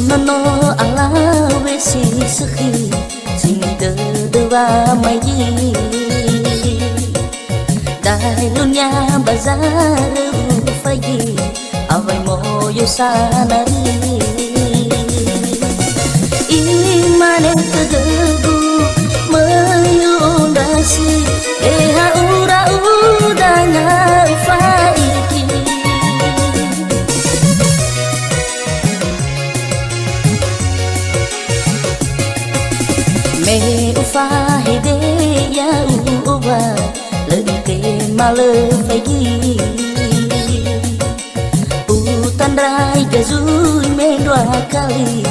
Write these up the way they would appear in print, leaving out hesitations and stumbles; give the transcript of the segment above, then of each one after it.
nono ala wesi sekhi sing dewa mayi dai lunya bazar fagi awai moyo sanari imane tegegu mayundasi eha ura udana faiki me ufahide ya uwa lente male fagi utan rai gazui me dua kali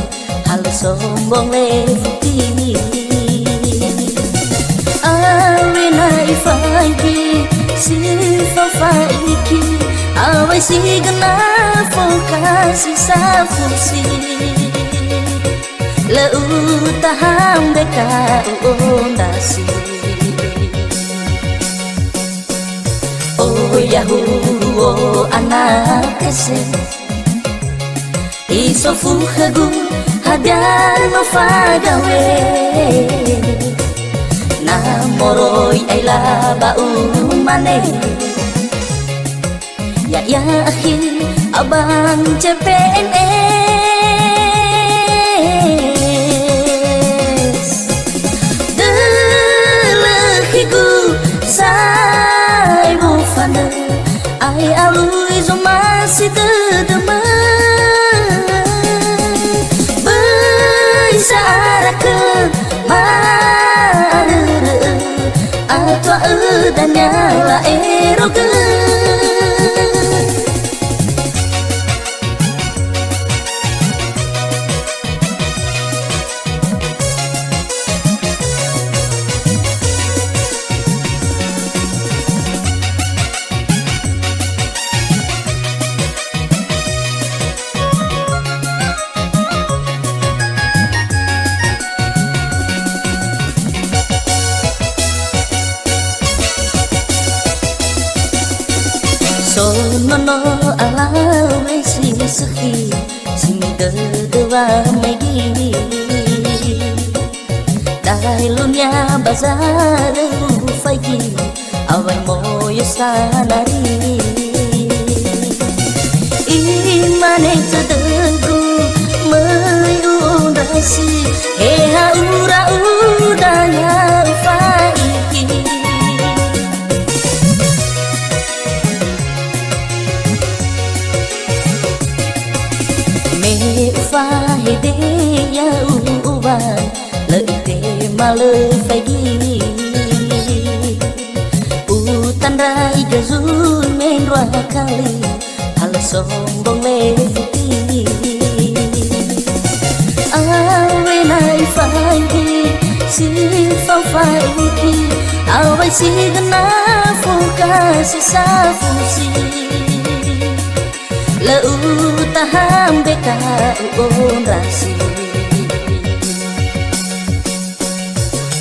hal sombong lefuti awenai fagi si fafaiki awai si gena fokasi safusi leu taham beka ondasi oh yahu oh anak kese iso fuhagu hadar no fagawe na moroi aila bau mane ya akhi abang CPNS delehiku sai bufana ai alui zo masih dedema saraka mar atwa udanya la eroga nono ala wesi sekhi sing dewa mayi dai lunya bazar fagi awai moyo sanari imane tegegu mayundasi eha ura udanya faiki fahide ya uwa lente male fagi utan rai gazui men dua kali hal sombong lefuti awenai fagi si fafaiki awai si gena fokasi safusi leu taham beka ondasi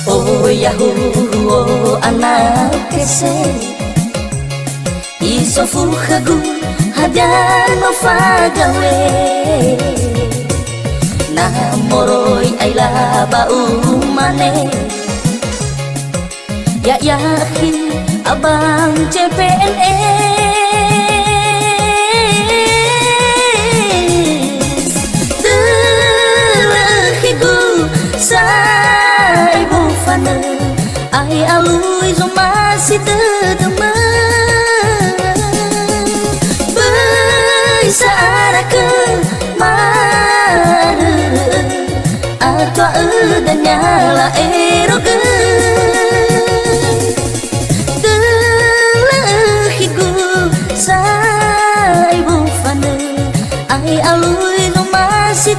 oh yahu oh anak kese iso fuhagu hadar no fagawe na moroi aila bau mane ya akhi abang CPNS sai bufana ai alui zo masih dedema saraka mar atwa udanya la eroga delehiku sai bufana ai alui zo masih